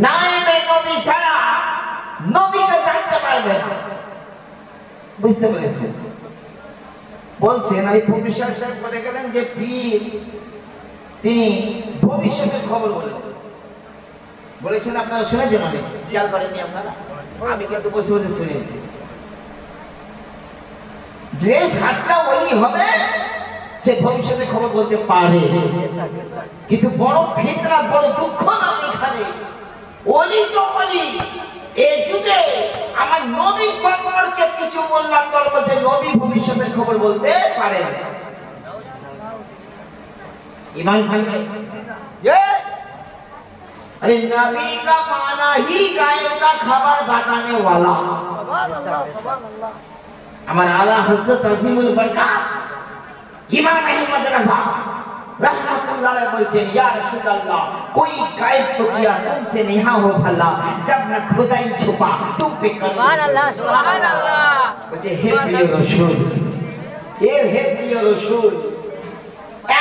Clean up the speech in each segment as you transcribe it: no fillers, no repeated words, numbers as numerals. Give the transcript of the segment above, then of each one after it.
নাইবে নবী ছাড়া নবীকে জানতে পারবে না। বুঝতে পেরেছেন? বলছেন এই প্রফেসর সাহেব বলে গেলেন যে পীর তিনি ভবিষ্যতের খবর বলেছেন। আপনারা শুনেছেন? অনেক খেয়াল করেননি আপনারা? আমি কিন্তু বসে বসে শুনেছি যে সাতটা ওলি হবে সে ভবিষ্যতে খবর বলতে পারে। কিন্তু বড় ফিতনা, বড় দুঃখ না এখানে। ওলি তো ওলি, এই যুগে আমার নবী সম্পর্কে কিছু বললাম, দল বলছে নবী ভবিষ্যতের খবর বলতে পারে না। ईमान থাকবে? अरे नबी का माना ही गायब का खबर बताने वाला। हमारा आला हजरत अजीमुल बरकत इमाम अहमद रजा रहमतुल्लाह अलैह बोलते या रसूलल्लाह कोई गायब तो किया तुमसे नहीं हो भला जब न खुदाई छुपा तुम पे कर। सुभान अल्लाह। बोलते हे प्रिय रसूल, ये हे प्रिय रसूल,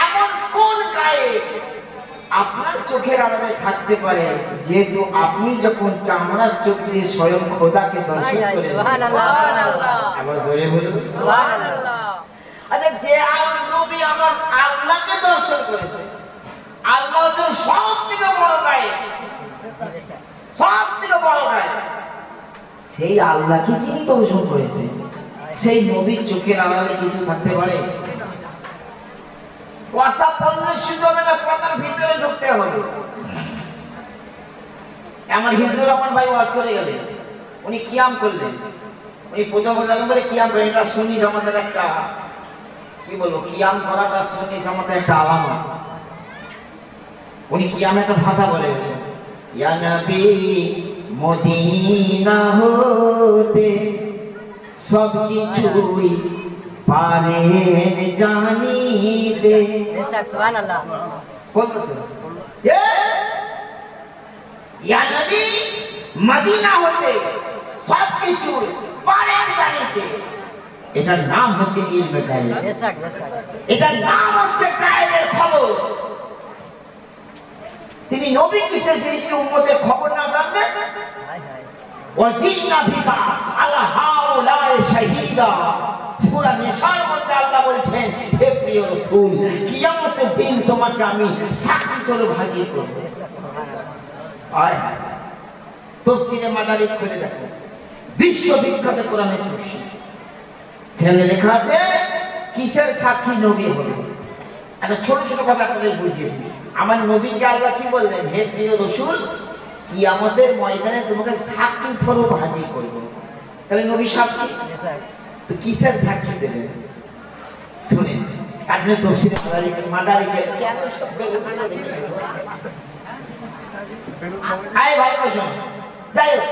এমন কোন গায়েব আপনার চোখের আড়ালে থাকতে পারে যেহেতু আপনি যখন চামড়ার চোখ দিয়ে স্বয়ং খোদাকে দর্শন করেন? সুবহানাল্লাহ। আবার জোরে বলুন সুবহানাল্লাহ। আচ্ছা, যে নবী আমার আল্লাহকে দর্শন করেছে, আল্লাহ তো সবথেকে বড় গায়েব, সবথেকে বড় গায়েব, সেই আল্লাহকে যিনি দর্শন করেছে সেই নবীর চোখের আড়ালে কিছু থাকতে পারে? কথা বললে শুধু হবে না, কথার ভিতরে ঢুকতে হবে। আমার হিন্দুর আমার ভাই ওয়াজ করে গেলেন, উনি কিয়াম করলেন। উনি প্রথম বলে কিয়াম করেন, এটা সুন্নি জামাতের একটা কি বলবো, কিয়াম করাটা সুন্নি জামাতের একটা আলামত। উনি কিয়াম একটা ভাষা বলে ইয়া নবী মদিনা হতে সব কিছুই পারেন জানিতে। সুবহানাল্লাহ। বলতো যে ইয়া নবী মদিনা হতে সব কিছু পারেন জানিতে, এটার নাম হচ্ছে ইলমে গায়েব। এটার নাম হচ্ছে গায়েবের খবর। তিনি নবী কিসের, তিনি কি উম্মতের খবর না জানবেন? ওয়াজিনা বিকা আলা হাউলাই শাহীদা। সূরা নিসার মধ্যে আল্লাহ বলছেন হে প্রিয় রাসূল, কিয়ামতের দিন তোমাকে আমি সাক্ষী স্বরূপ হাজির করব। আয় তাফসীরে মাদারিক খুলে দেখো, বিশ্ববিখ্যাত কোরআনের তাফসীর, সেখানে লেখা আছে কিসের সাক্ষী নবী হবে। একটা ছোট ছোট কথা আপনাদের বুঝিয়ে দিই। আমার নবীকে আল্লাহ কি বললেন? হে প্রিয় রাসূল, কিয়ামতের ময়দানে তোমাকে সাক্ষী স্বরূপ হাজির করব। তাহলে নবী সাক্ষী, তো কিসের সাক্ষী দেবেন? শুনেন, আপনি তাফসীরে মাদারিকে কেন শব্দ আয় ভাই বসুন। যাই হোক,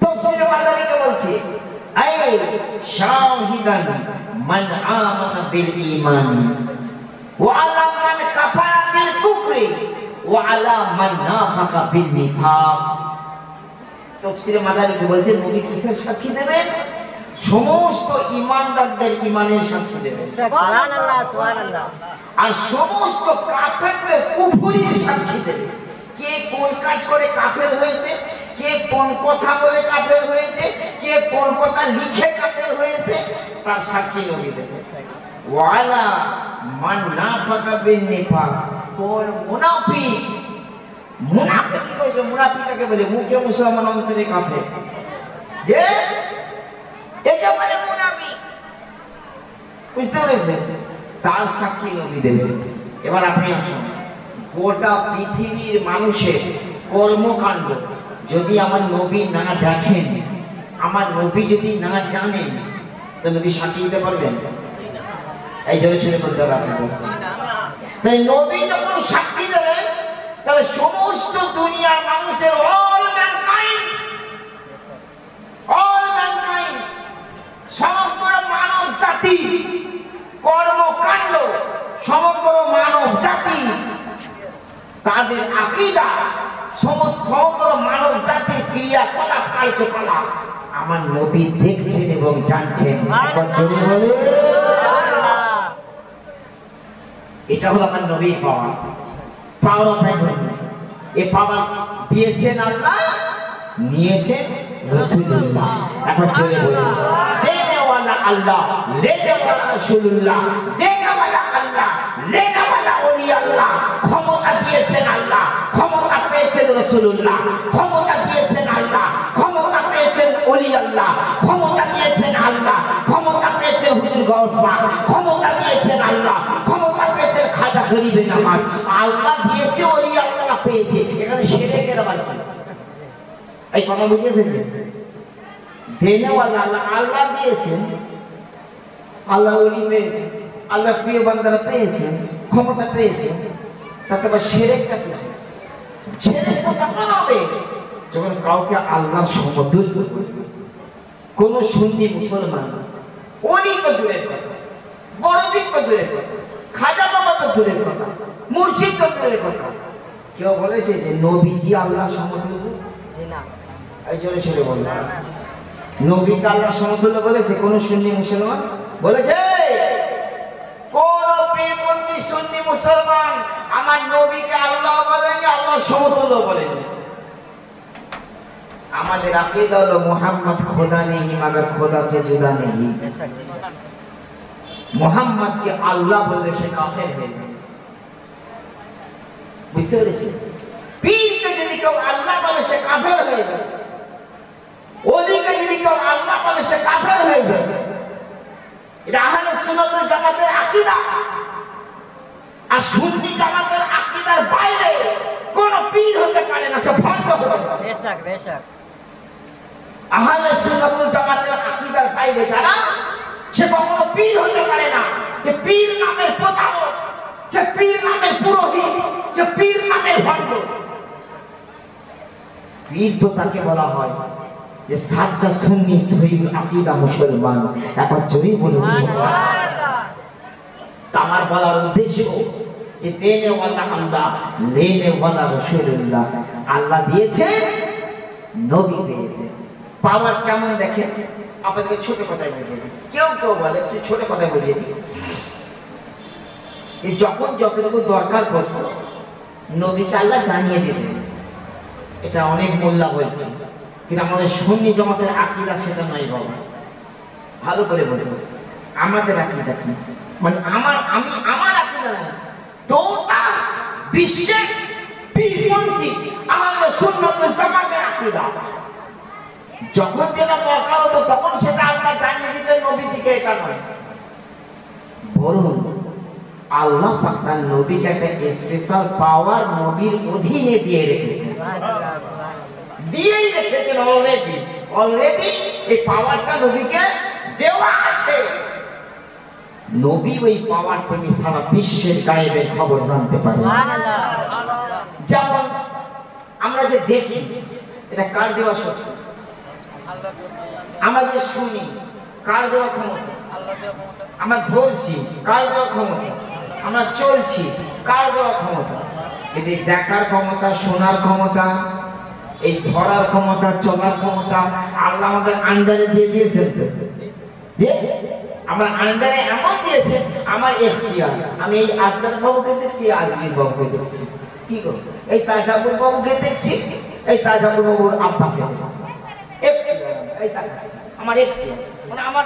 তাফসীরে মাদারিকে বলছি আই শাহিদান মান আমানা বিল ঈমান ওয়া আলা মান কাফারা বিল কুফরি ওয়া আলা মান নাফাকা বিল নিফাক। তাফসীরে মাদারিকে বলছে নবী কিসের সাক্ষী দেবেন? সমস্ত ঈমানদারদের ঈমানের সাক্ষী দেবেন। সুবহানাল্লাহ সুবহানাল্লাহ। আর সমস্ত কাফেরদের কুফরির সাক্ষী দেবেন। কে কোন কাজ করে কাফের হয়েছে, কে কোন কথা বলে কাফের হয়েছে, কে কোন কথা লিখে কাফের হয়েছে, তার সাক্ষী নবী দেবেন। ওয়ালা মান নাফাকা বিন নিফাক, কোন মুনাফিক, মুনাফিক কি কইছে? মুনাফিককে বলে মুখে মুসলমান অন্তরে কাফের, যে একে বলে মুনাফিক। বুঝতে পেরেছেন? তার সাক্ষী নবী দেবেন। এবার আপনি আসুন, গোটা পৃথিবীর মানুষের কর্মকাণ্ড যদি আমার নবী না দেখেন, আমার নবী যদি না জানেন, তো নবী সাক্ষী দিতে পারবেন? এই জন্য শুনে বলতে হবে আপনাদের। তাই নবী যখন সাক্ষী দেবেন, তাহলে সমস্ত দুনিয়ার মানুষের অল ম্যানকাইন্ড, সমগ্র মানব জাতি কর্মকাণ্ড, সমগ্র মানব জাতি তাদের আকীদা, সমগ্র মানব জাতির ক্রিয়াকলাপ কার্যকলাপ আমার নবী দেখছেন এবং জানছেন। এটা হলো আমার নবীর পাওয়ার, পাওয়ার অফ অ্যাটর্নি। এ পাওয়ার দিয়েছেন আল্লাহ, নিয়েছেন রাসূলুল্লাহ। এখন জোরে বলুন, দেনেওয়ালা আল্লাহ, লেনেওয়ালা রাসূলুল্লাহ। দেনেওয়ালা আল্লাহ, লেনেওয়ালা ওলি আল্লাহ। ক্ষমতা দিয়েছেন আল্লাহ, ক্ষমতা পেয়েছেন রাসূলুল্লাহ। ক্ষমতা দিয়েছেন আল্লাহ, ক্ষমতা পেয়েছেন ওলি আল্লাহ। ক্ষমতা দিয়েছেন আল্লাহ, ক্ষমতা পেয়েছেন হুজুর গাউস পাক। ক্ষমতা দিয়েছেন আল্লাহ, ক্ষমতা পেয়েছেন খাজা গরিবে নামাজ। আল্লাহ দিয়েছে, ওলি আল্লাহ পেয়েছে। এখানে শিরকের আবার কি? এই কথা বুঝে এসেছে? দেনেওয়ালা আল্লাহ, আল্লাহ দিয়েছেন, আল্লাহ ওলি পেয়েছে, আল্লাহ প্রিয় বান্দারা পেয়েছেন, ক্ষমতা পেয়েছে, তাতে আবার শিরকটা পেয়েছে। শিরক তো তখন হবে যখন কাউকে আল্লাহর সমতুল্য করবে। কোন সুন্নি মুসলমান, ওলি তো দূরের কথা, বড়বীর তো দূরের কথা, খাজা বাবা তো দূরের কথা, মুর্শিদ তো দূরের কথা, কেউ বলেছে যে নবীজি আল্লাহর সমতুল্য? এই জোরে সরে বলল, নবীকে আল্লাহর সমতুল্য বলেছে কোন সুন্নি মুসলমান? বলেছে? কোন পীরপন্থী সুন্নি মুসলমান আমার নবীকে আল্লাহ বলেনি, আল্লাহর সমতুল্য বলেনি। আমাদের আকীদা হলো মুহাম্মদ খোদা নেই মगर খোদা से जुदा नहीं। মুহাম্মদকে আল্লাহ বললে সে কাফের হয়ে যায়। বুঝতে পেরেছেন? পীরকে যদি কেউ আল্লাহ বলে সে কাফের হয়ে যায়, ওলিকে যদি কেউ আল্লাহ বলে সে কাফের হয়ে যায়। এটা আহলে সুন্নাত ওয়াল জামাতের আকীদা। আর সুন্নি জামাতের আকীদার বাইরে কোন পীর হতে পারে না, সে ভণ্ড হতে পারে। বেশক বেশক। আহলে সুন্নাত ওয়াল জামাতের আকীদার বাইরে যারা, সে কখনো পীর হতে পারে না। যে পীর নামের প্রতারক, যে পীর নামের পুরোহিত, যে পীর নামের ভণ্ড। পীর তো তাকে বলা হয় যে সাচ্চা সুন্নি সহিহ আকীদা মুসলমান। এখন জোরে বলুন সুবহানাল্লাহ। আমার বলার উদ্দেশ্য যে দেনেওয়ালা আল্লাহ, লেনেওয়ালা রাসূলুল্লাহ। আল্লাহ দিয়েছে, নবী পেয়েছে। পাওয়ার কেমন দেখেন, আপনাদেরকে ছোট কথায় বুঝিয়ে দিই। কেউ কেউ বলে, একটু ছোট কথায় বুঝিয়ে দিই। এই যখন যতটুকু দরকার পড়তো নবীকে আল্লাহ জানিয়ে দিতেন। এটা অনেক মোল্লা বলছে, কিন্তু আমাদের সুন্নি জামাতের আকীদা সেটা নয় বাবা। ভালো করে বুঝুন আমাদের আকীদা কি। মানে আমার আকীদা না, টোটাল বিশ্বের পীরপন্থী আহলে সুন্নাত ওয়াল জামাতের আকীদা। যখন যেটা দরকার হতো তখন সেটা আল্লাহ জানিয়ে দিতেন নবীজিকে। এটা নয়, বলুন আল্লাহ পাক তার নবীকে একটা স্পেশাল পাওয়ার নবীর অধীনে দিয়ে রেখেছেন। দিয়েই রেখেছেন অলরেডি এই পাওয়ারটা নবীকে দেওয়া আছে। নবী ওই পাওয়ার থেকে সারা বিশ্বের গায়েবের খবর জানতে পারে। যেমন আমরা যে দেখি, এটা কার দেওয়া শক্তি? আমরা যে শুনি, কার দেওয়া ক্ষমতা? আমরা ধরছি, কার দেওয়া ক্ষমতা? আমরা চলছি, কার দেওয়া ক্ষমতা? এতে দেখার ক্ষমতা, শোনার ক্ষমতা, এই ধরার ক্ষমতা, চলার ক্ষমতা আল্লাহ আমাদের আন্ডারে দিয়ে দিয়েছেন। যে আমরা আন্ডারে এমন দিয়েছে, আমার এখতিয়ার। আমি এই আজকাল বাবুকে দেখছি, আজমির বাবুকে দেখছি, কি করব? এই তাজাবুর বাবুকে দেখছি, এই তাজাবুর বাবুর আব্বাকে দেখছি। এই আমার এখতিয়ার, মানে আমার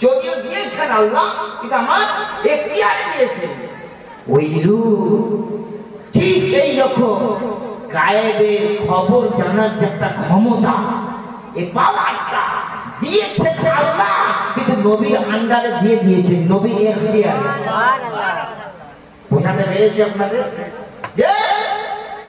যদিও দিয়েছেন আল্লাহ, কিন্তু আমার এখতিয়ারে দিয়েছেন। ওইরূপ ঠিক এই রকম গায়েবের খবর জানার যে একটা ক্ষমতা, এই পাওয়ারটা দিয়েছে আল্লাহ, কিন্তু নবীর আন্ডারে দিয়ে দিয়েছেন, নবীর এখতিয়ারে। সুবহানাল্লাহ। বোঝাতে পেরেছি আপনাদের? যে